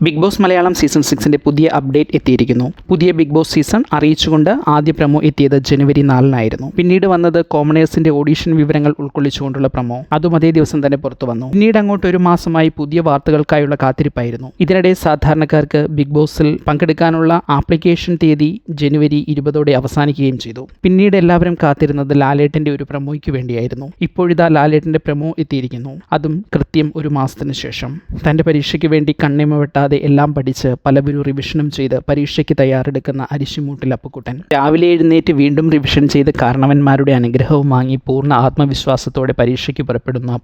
Big boss Malayalam season 6 പുതിയ update എത്തിയിരിക്കുന്നു. പുതിയ ബിഗ് ബോസ് സീസൺ അറിയിച്ചുകൊണ്ട് ആദ്യ പ്രമോ എത്തിയത് ജനുവരി 4 പിന്നീട് വന്നത് കോമണേഴ്സിന്റെ ഓഡീഷൻ വിവരങ്ങൾ ഉൾക്കൊള്ളിച്ചുകൊണ്ടുള്ള പ്രമോ. അതും അതേ ദിവസം തന്നെ പുറത്തു വന്നു. പിന്നീട് അങ്ങോട്ട് ഒരു മാസമായി പുതിയ വാർത്തകൾക്കായുള്ള കാത്തിരിപ്പായിരുന്നു. ഇതിനിടെ സാധാരണക്കാർക്ക് ബിഗ് ബോസിൽ പങ്കെടുക്കാനുള്ള ആപ്ലിക്കേഷൻ തീയതി ജനുവരി 20 അവസാനിക്കുകയും ചെയ്തു. പിന്നീട് എല്ലാവരും കാത്തിരുന്നത് ലാലേട്ടന്റെ ഒരു പ്രമോയ്ക്ക് വേണ്ടിയായിരുന്നു. ഇപ്പോഴിതാ ലാലേട്ടന്റെ പ്രമോ എത്തിയിരിക്കുന്നു. അതും കൃത്യം ഒരു മാസത്തിന് ശേഷം. തന്റെ പരീക്ഷയ്ക്ക് വേണ്ടി കണ്ണിമ വെട്ടാതെ എല്ലാം പഠിച്ച് പലവരും റിവിഷനും ചെയ്ത് പരീക്ഷയ്ക്ക് തയ്യാറെടുക്കുന്ന അരിശിമൂട്ടിൽ അപ്പുക്കുട്ടൻ രാവിലെ എഴുന്നേറ്റ് വീണ്ടും റിവിഷൻ ചെയ്ത് കാരണവന്മാരുടെ അനുഗ്രഹവും വാങ്ങി പൂർണ്ണ ആത്മവിശ്വാസത്തോടെ പരീക്ഷയ്ക്ക് പുറപ്പെടുന്ന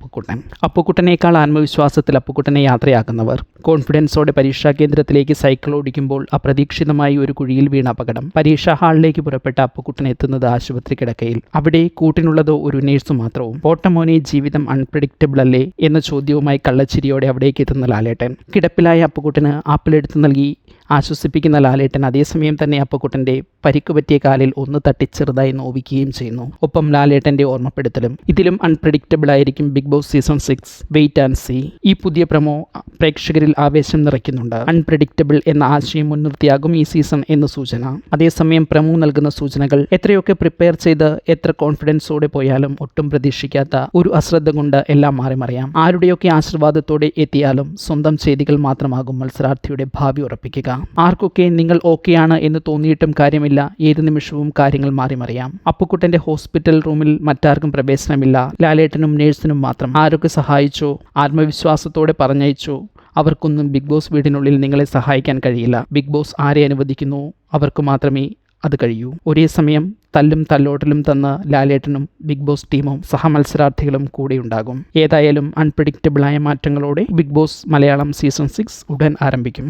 അപ്പുക്കുട്ടനേക്കാൾ ആത്മവിശ്വാസത്തിൽ അപ്പുക്കുട്ടനെ യാത്രയാക്കുന്നവർ. കോൺഫിഡൻസോടെ പരീക്ഷാ കേന്ദ്രത്തിലേക്ക് സൈക്കിൾ ഓടിക്കുമ്പോൾ അപ്രതീക്ഷിതമായി ഒരു കുഴിയിൽ വീണ അപകടം. പരീക്ഷാ ഹാളിലേക്ക് പുറപ്പെട്ട അപ്പുക്കുട്ടൻ എത്തുന്നത് ആശുപത്രി കിടക്കയിൽ. അവിടെ കൂട്ടിനുള്ളതോ ഒരു നേഴ്സു മാത്രവും. പോട്ടമോനെ, ജീവിതം അൺപ്രഡിക്റ്റബിൾ അല്ലേ എന്ന ചോദ്യവുമായി കള്ളച്ചിരിയോടെ അവിടേക്ക് എത്തുന്ന ലാലേട്ടൻ. കിടപ്പിലായ അപ്പുക്കുട്ടന് ആപ്പിളെടുത്ത് നൽകി ആശ്വസിപ്പിക്കുന്ന ലാലേട്ടൻ അതേസമയം തന്നെ അപ്പുക്കുട്ടൻ്റെ പരിക്ക് പറ്റിയ കാലിൽ ഒന്ന് തട്ടി ചെറുതായി നോവിക്കുകയും ചെയ്യുന്നു. ഒപ്പം ലാലേട്ടൻ്റെ ഓർമ്മപ്പെടുത്തലും. ഇതിലും അൺപ്രഡിക്റ്റബിൾ ആയിരിക്കും Bigg Boss season 6. Wait and see. ഈ പുതിയ പ്രമോ പ്രേക്ഷകരിൽ ആവേശം നിറയ്ക്കുന്നുണ്ട്. അൺപ്രഡിക്റ്റബിൾ എന്ന ആശയം മുൻനിർത്തിയാകും ഈ സീസൺ എന്ന് സൂചന. അതേസമയം പ്രമോ നൽകുന്ന സൂചനകൾ എത്രയൊക്കെ പ്രിപ്പയർ ചെയ്ത് എത്ര കോൺഫിഡൻസോടെ പോയാലും ഒട്ടും പ്രതീക്ഷിക്കാത്ത ഒരു അശ്രദ്ധ കൊണ്ട് എല്ലാം മാറിമറിയാം. ആരുടെയൊക്കെ ആശീർവാദത്തോടെ എത്തിയാലും സ്വന്തം ചെയ്തികൾ മാത്രമാകും മത്സരാർത്ഥിയുടെ ഭാവി ഉറപ്പിക്കുക. ആർക്കൊക്കെ നിങ്ങൾ ഓക്കെയാണ് എന്ന് തോന്നിയിട്ടും കാര്യമില്ല, ഏത് നിമിഷവും കാര്യങ്ങൾ മാറിമറിയാം. അപ്പുക്കുട്ടന്റെ ഹോസ്പിറ്റൽ റൂമിൽ മറ്റാർക്കും പ്രവേശനമില്ല. ലാലേട്ടനും നേഴ്സിനും മാത്രം. ആരൊക്കെ സഹായിച്ചോ, ആത്മവിശ്വാസത്തോടെ പറഞ്ഞയച്ചോ, അവർക്കൊന്നും ബിഗ് ബോസ് വീടിനുള്ളിൽ നിങ്ങളെ സഹായിക്കാൻ കഴിയില്ല. ബിഗ് ബോസ് ആരെ അനുവദിക്കുന്നു അവർക്ക് മാത്രമേ അത് കഴിയൂ. ഒരേ സമയം തല്ലും തല്ലോട്ടലും തന്ന ലാലേട്ടനും ബിഗ് ബോസ് ടീമും സഹമത്സരാർത്ഥികളും കൂടെയുണ്ടാകും. ഏതായാലും അൺപ്രഡിക്റ്റബിളായ മാറ്റങ്ങളോടെ ബിഗ് ബോസ് മലയാളം സീസൺ 6 ഉടൻ ആരംഭിക്കും.